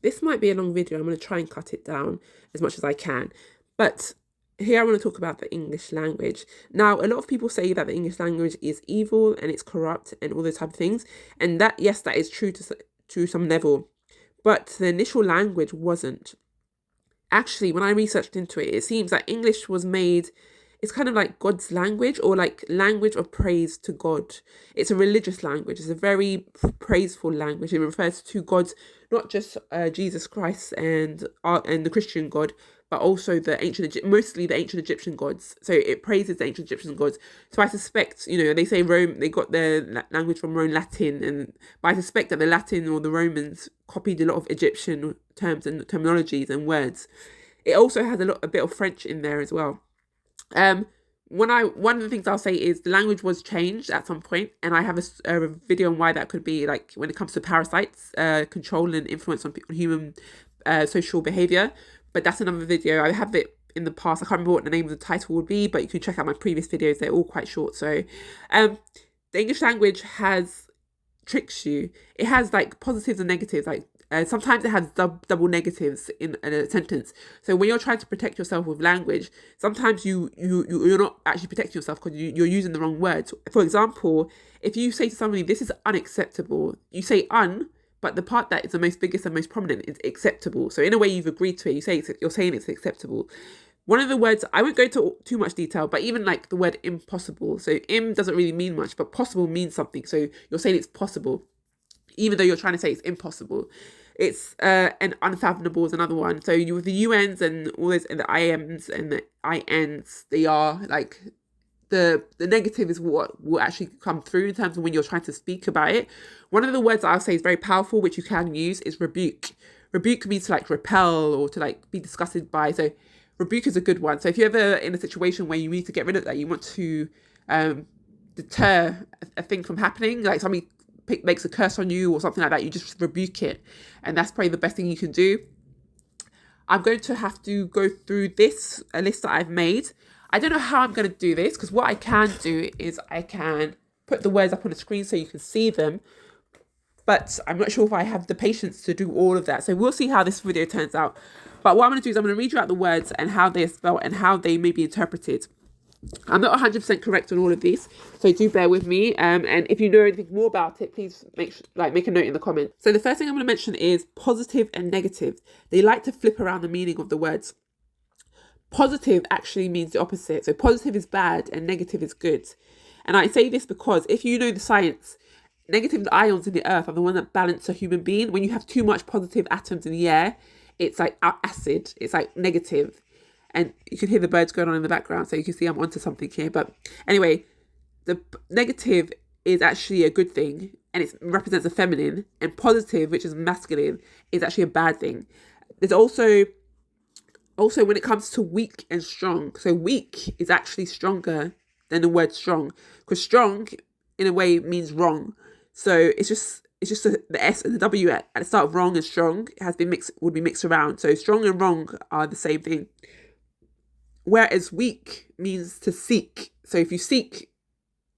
This might be a long video. I'm going to try and cut it down as much as I can. But here I want to talk about the English language. Now, a lot of people say that the English language is evil and it's corrupt and all those type of things. And that, yes, that is true to some level. But the initial language wasn't. Actually, when I researched into it, it seems that English was made, it's kind of like God's language, or like language of praise to God. It's a religious language. It's a very praiseful language. It refers to God, not just Jesus Christ and the Christian God, but also mostly the ancient Egyptian gods. So it praises the ancient Egyptian gods. So I suspect, they say Rome, they got their language from Rome Latin, but I suspect that the Latin or the Romans copied a lot of Egyptian terms and terminologies and words. It also has a bit of French in there as well. One of the things I'll say is the language was changed at some point, and I have a video on why that could be, like when it comes to parasites, control and influence on human social behavior. But that's another video. I have it in the past. I can't remember what the name of the title would be, but you can check out my previous videos. They're all quite short. So, the English language tricks you. It has like positives and negatives. Like sometimes it has double negatives in a sentence. So when you're trying to protect yourself with language, sometimes you're not actually protecting yourself because you're using the wrong words. For example, if you say to somebody, "This is unacceptable," you say "un," but the part that is the most biggest and most prominent is acceptable. So in a way, you've agreed to it. You're saying it's acceptable. One of the words, I won't go into too much detail, but even like the word impossible. So im doesn't really mean much, but possible means something. So you're saying it's possible, even though you're trying to say it's impossible. It's and unfathomable is another one. So you with the UNs and all those, and the IMs and the INs, they are like the negative is what will actually come through in terms of when you're trying to speak about it. One of the words that I'll say is very powerful, which you can use, is rebuke. Rebuke means to like repel or to like be disgusted by. So rebuke is a good one. So if you're ever in a situation where you need to get rid of that, you want to deter a thing from happening, like somebody makes a curse on you or something like that, you just rebuke it. And that's probably the best thing you can do. I'm going to have to go through a list that I've made. I don't know how I'm going to do this, because what I can do is I can put the words up on the screen so you can see them, but I'm not sure if I have the patience to do all of that. So we'll see how this video turns out. But what I'm going to do is I'm going to read you out the words and how they're spelled and how they may be interpreted. I'm not 100% correct on all of these, so do bear with me. And if you know anything more about it, please make a note in the comments. So the first thing I'm going to mention is positive and negative. They like to flip around the meaning of the words. Positive actually means the opposite. So positive is bad and negative is good. And I say this because if you know the science, negative ions in the earth are the one that balance a human being. When you have too much positive atoms in the air, it's like acid. It's like negative. And you can hear the birds going on in the background, so you can see I'm onto something here. But anyway, the negative is actually a good thing, and it represents the feminine. And positive, which is masculine, is actually a bad thing. There's also when it comes to weak and strong. So weak is actually stronger than the word strong, because strong, in a way, means wrong. So it's just the S and the W at the start of wrong and strong would be mixed around. So strong and wrong are the same thing. Whereas weak means to seek. So if you seek,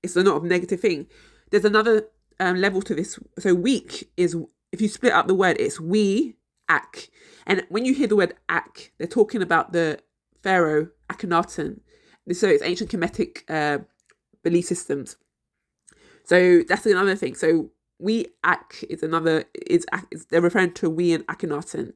it's a not of negative thing. There's another level to this. So weak is, if you split up the word, it's we, Ak. And when you hear the word Ak, they're talking about the pharaoh Akhenaten. So it's ancient Kemetic belief systems. So that's another thing. So we, Ak is another, they're referring to we and Akhenaten.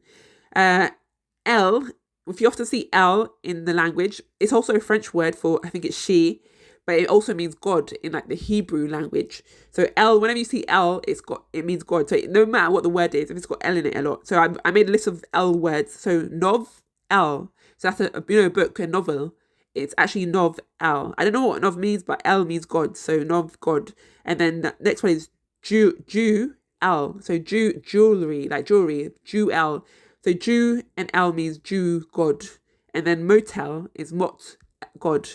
El, if you often see El in the language, it's also a French word for, I think it's she, but it also means God in like the Hebrew language. So El, whenever you see El, it means God. So no matter what the word is, if it's got El in it a lot. So I made a list of El words. So Nov, El. So that's a book, a novel. It's actually Nov, El. I don't know what Nov means, but El means God. So Nov, God. And then the next one is Jew, El. So jewelry, like jewelry, Jew, El. So Jew and El means Jew, God. And then motel is mot, God.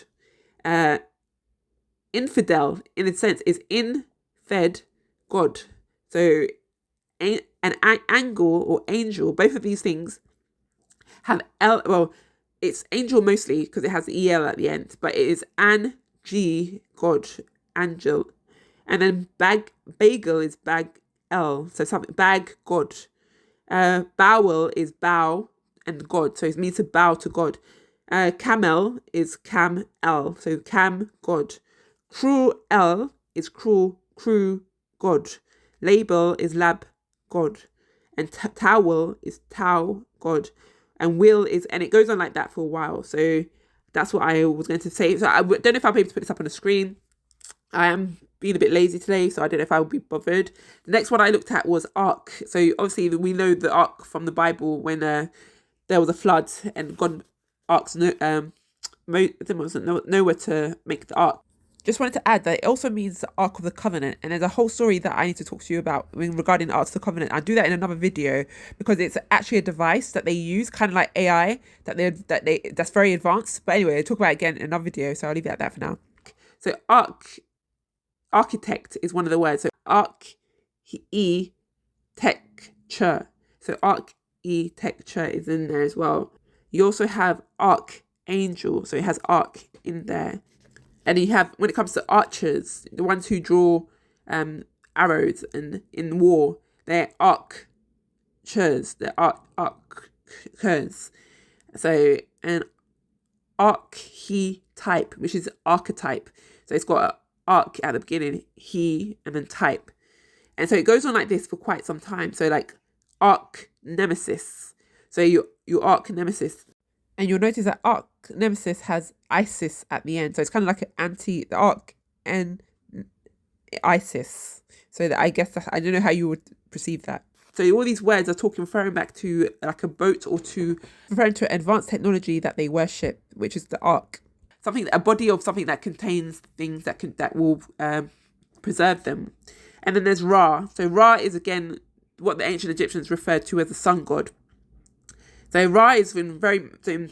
Infidel, in a sense, is in-fed God. So an angle or angel, both of these things have L, well, it's angel mostly because it has EL at the end, but it is G, God, angel. And then bagel is bag L, so something, bag, God. Bowel is bow and God, so it means to bow to God. Camel is cam-el, so cam, God. Cruel is cruel, crew, God. Label is lab, God. And towel is towel, God. And will is, and it goes on like that for a while. So that's what I was going to say. So I don't know if I'll be able to put this up on the screen. I am being a bit lazy today, so I don't know if I will be bothered. The next one I looked at was ark. So obviously we know the ark from the Bible when there was a flood and God asked nowhere to make the ark. Just wanted to add that it also means the Ark of the Covenant, and there's a whole story that I need to talk to you about regarding the Ark of the Covenant. I'll do that in another video because it's actually a device that they use, kind of like AI, that's very advanced. But anyway, I'll talk about it again in another video, so I'll leave it at that for now. So architect is one of the words. So architecture. So architecture is in there as well. You also have archangel, so it has arch in there. And you have, when it comes to archers, the ones who draw arrows and in war, they're archers. They're archers. So an archetype, which is archetype. So it's got an arc at the beginning, he, and then type. And so it goes on like this for quite some time. So like arch nemesis. So your arch nemesis. And you'll notice that arch nemesis has Isis at the end. So it's kind of like an the arch and Isis. So that I guess I don't know how you would perceive that. So all these words are referring back to like a boat or referring to advanced technology that they worship, which is the ark. A body of something that contains things that will preserve them. And then there's Ra. So Ra is again what the ancient Egyptians referred to as the sun god. So Ra is in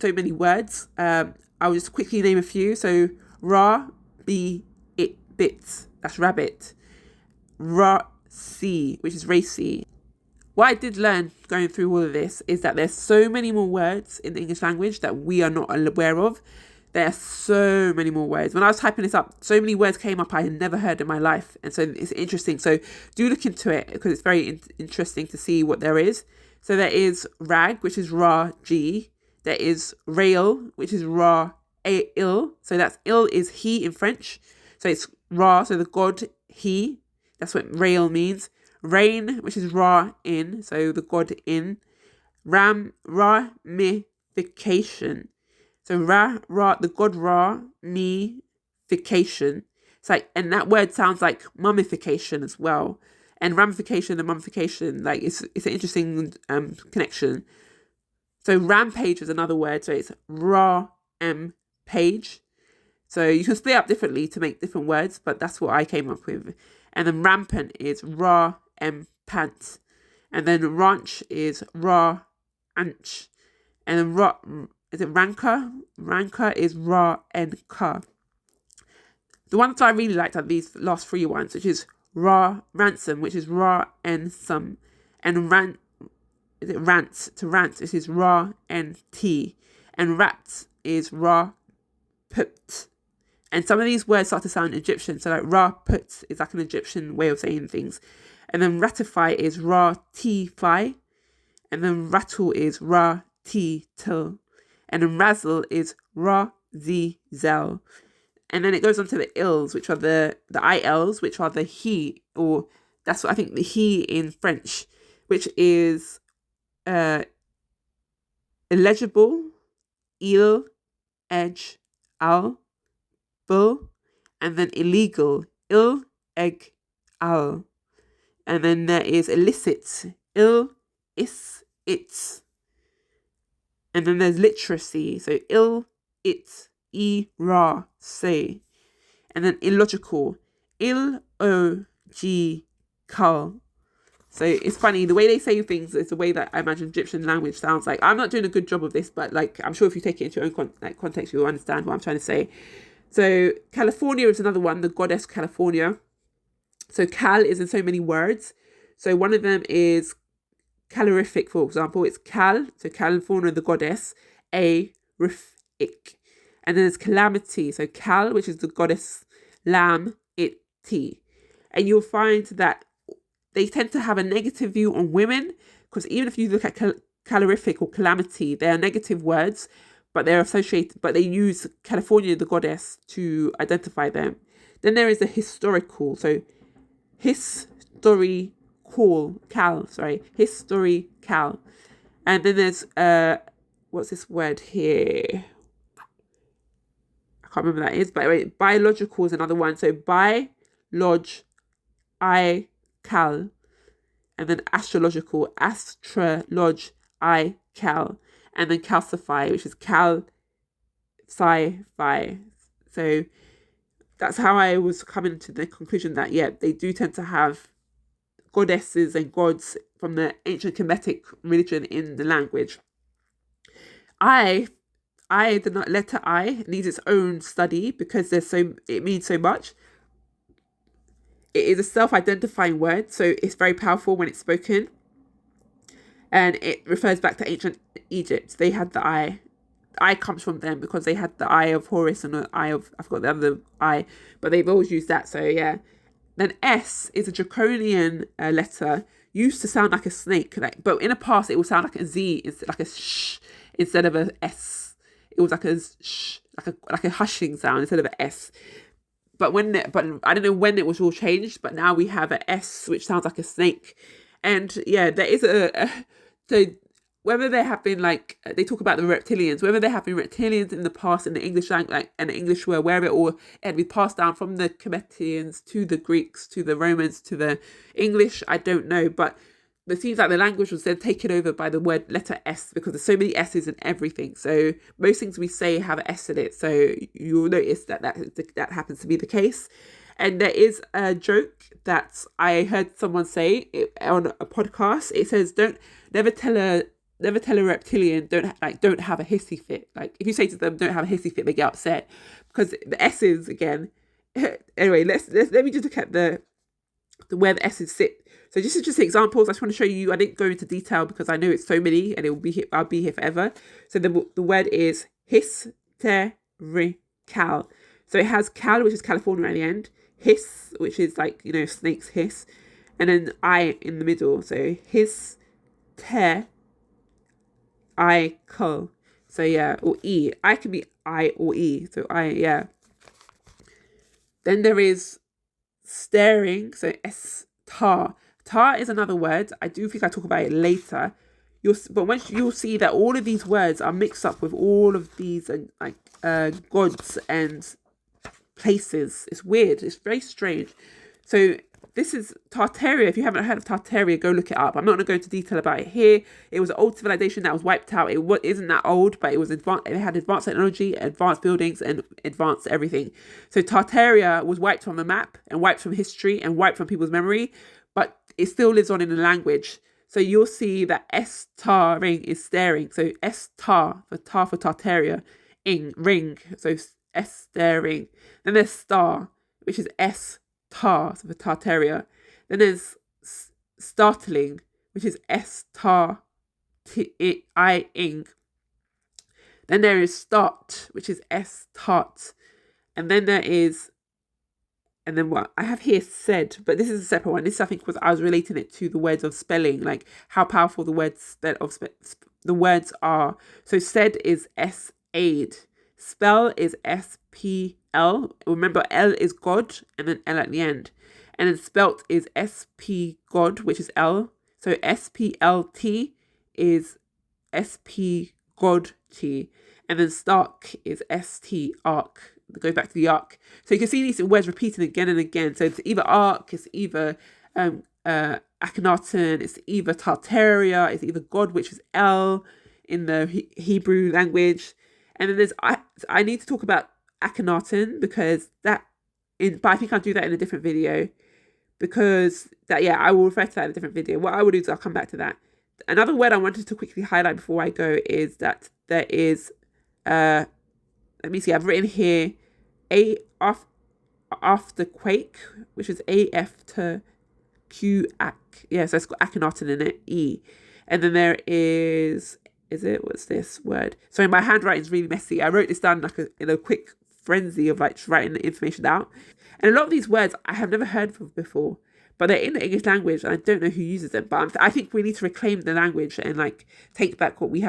so many words. I'll just quickly name a few. So Ra, bits. That's rabbit. Ra, which is racy. What I did learn going through all of this is that there's so many more words in the English language that we are not aware of. There are so many more words. When I was typing this up, so many words came up I had never heard in my life. And so it's interesting. So do look into it because it's very interesting to see what there is. So there is rag, which is ra, g. There is rail, which is ra, il. So that's il is he in French. So it's ra, so the god he. That's what rail means. Rain, which is ra, in. So the god in. Ramification. So the god ramification. It's like, and that word sounds like mummification as well. And ramification and mummification, like it's an interesting connection. So rampage is another word. So it's page. So you can split up differently to make different words, but that's what I came up with. And then rampant is pant. And then ranch is anch. And then is it ranker? Ranker is ka. The ones that I really liked are these last three ones, which is ransom, which is some, and rant, to rant, this is t, and rat is put. And some of these words start to sound Egyptian, so like put is like an Egyptian way of saying things. And then ratify is tify, and then rattle is till, and then razzle is zel. And then it goes on to the ills, which are the ILs, which are the he, or that's what I think the he in French, which is illegible, il, edge, al, bull, and then illegal, il, egg, al. And then there is illicit, il, its. And then there's literacy, so il, it, ra, say. And then illogical, kal. So it's funny, the way they say things is the way that I imagine Egyptian language sounds like. I'm not doing a good job of this, but like I'm sure if you take it into your own context, you'll understand what I'm trying to say. So California is another one, the goddess California. So cal is in so many words. So one of them is calorific, for example. It's cal, so California, the goddess, rific. And then there's calamity. So cal, which is the goddess, lam, it. And you'll find that they tend to have a negative view on women because even if you look at calorific or calamity, they are negative words, but they're associated, but they use California, the goddess, to identify them. Then there is the historical, so historical, historical. And then there's, what's this word here? I can't remember what that is, but anyway, biological is another one. So cal, and then astrological, cal, and then calcify, which is sci-fi. So that's how I was coming to the conclusion that, yeah, they do tend to have goddesses and gods from the ancient Kemetic religion in the language. The letter I needs its own study because it means so much. It is a self-identifying word, so it's very powerful when it's spoken. And it refers back to ancient Egypt. They had the I. I comes from them because they had the eye of Horus and the eye of, I forgot the other eye, but they've always used that, so yeah. Then S is a draconian letter, used to sound like a snake, but in the past it would sound like a Z, like a sh instead of a S. It was like a sh, like a hushing sound instead of an S. But I don't know when it was all changed, but now we have an S which sounds like a snake. And yeah, there is so whether there have been, like, they talk about the reptilians, whether there have been reptilians in the past in the English language, like, and the English word, wherever it all had been passed down from the Cometians to the Greeks, to the Romans, to the English, I don't know. But it seems like the language was then taken over by the word letter S because there's so many S's in everything. So most things we say have an S in it. So you'll notice that happens to be the case. And there is a joke that I heard someone say on a podcast. It says, never tell a reptilian don't have a hissy fit. Like, if you say to them don't have a hissy fit, they get upset because the S's again. Anyway, let me just look at the where the S's sit. So just examples. I just want to show you. I didn't go into detail because I know it's so many and I'll be here forever. So the word is hysterical. So it has cal, which is California at the end. Hiss, which is like, snakes hiss, and then I in the middle. So hysterical. So yeah, or E. I can be I or E. So I, yeah. Then there is staring. So tar. Tar is another word. I do think I talk about it later. But you'll see that all of these words are mixed up with all of these gods and places. It's weird. It's very strange. So this is Tartaria. If you haven't heard of Tartaria, go look it up. I'm not going to go into detail about it here. It was an old civilization that was wiped out. It isn't that old, but it was advanced. It had advanced technology, advanced buildings, and advanced everything. So Tartaria was wiped from the map and wiped from history and wiped from people's memory, but it still lives on in the language. So you'll see that S-tar-ring is staring. So S-tar for Tartaria, ring. So S-staring. Then there's star, which is S-tar, so for Tartaria. Then there's startling, which is S-tar-I-ing. Then there is start, which is S-tart. And then there is, and then what I have here said, but this is a separate one. This, I think, I was relating it to the words of spelling, like how powerful the words the words are. So said is S-aid. Spell is S-P-L. Remember, L is God, and then L at the end. And then spelt is S-P God, which is L. So S-P-L-T is S-P God T. And then stark is S-T arc. Go back to the arc. So you can see these words repeating again and again. So it's either arc, it's either Akhenaten, it's either Tartaria, it's either God, which is L in the Hebrew language. And then there's, I need to talk about Akhenaten because but I think I'll do that in a different video because I will refer to that in a different video. What I will do is I'll come back to that. Another word I wanted to quickly highlight before I go is that there is, let me see, I've written here after quake, which is A-F to Q-ac. Yeah, so it's got Akhenaten in it, E. And then there is what's this word? Sorry, my handwriting is really messy. I wrote this down in a quick frenzy of writing the information out. And a lot of these words I have never heard of before, but they're in the English language, and I don't know who uses them. But I think we need to reclaim the language and like take back what we've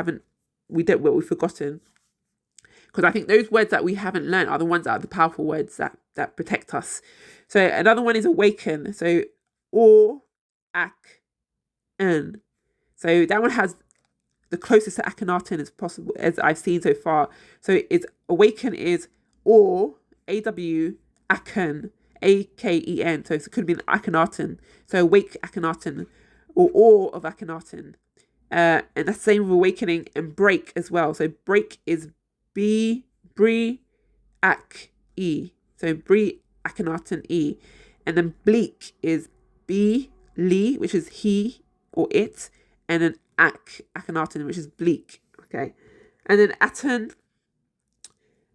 forgotten. Because I think those words that we haven't learned are the ones that are the powerful words that protect us. So another one is awaken. So or, ak, en. So that one has the closest to Akhenaten as possible as I've seen so far. So it's awaken is or, aw, aken, aken. So it could have been Akhenaten. So awake Akhenaten or of Akhenaten. And that's the same with awakening and break as well. So break is bri, ak, e. So bri, Akhenaten, e. And then bleak is li, which is he or it. And then Akhenaten, which is bleak. Okay. And then Aten.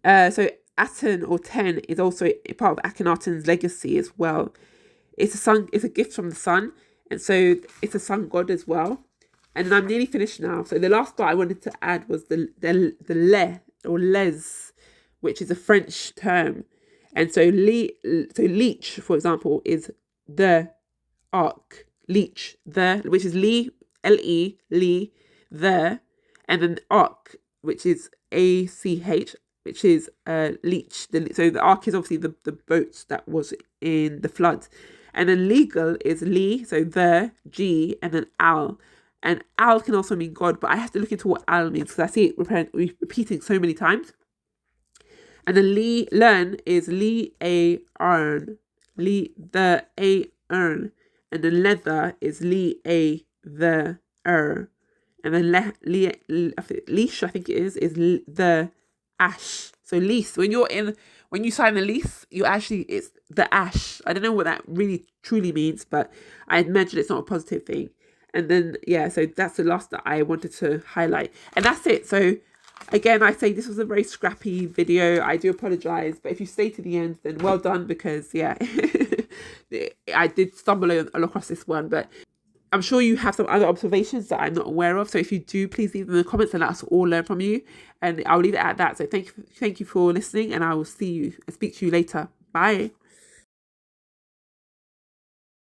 So Aten or Ten is also part of Akhenaten's legacy as well. It's a gift from the sun. And so it's a sun god as well. And then I'm nearly finished now. So the last part I wanted to add was the le or les, which is a French term. And so leech, for example, is the arc. Leech, which is le, the, and then arc, which is ach, which is leech. So the ark is obviously the boat that was in the flood. And then legal is so the, g, and then al. And al can also mean God, but I have to look into what al means because I see it repeating so many times. And then learn is a arn, the a arn. And then leather is a the and then leash, I think it is the ash. So lease, when you sign the lease, it's the ash. I don't know what that really truly means, but I imagine it's not a positive thing. And then so that's the last that I wanted to highlight, and that's it. So again, I say this was a very scrappy video. I do apologize, but if you stay to the end, then well done, because I did stumble across this one, but I'm sure you have some other observations that I'm not aware of. So if you do, please leave them in the comments and let us all learn from you. And I'll leave it at that. So thank you for listening, and I will speak to you later. Bye.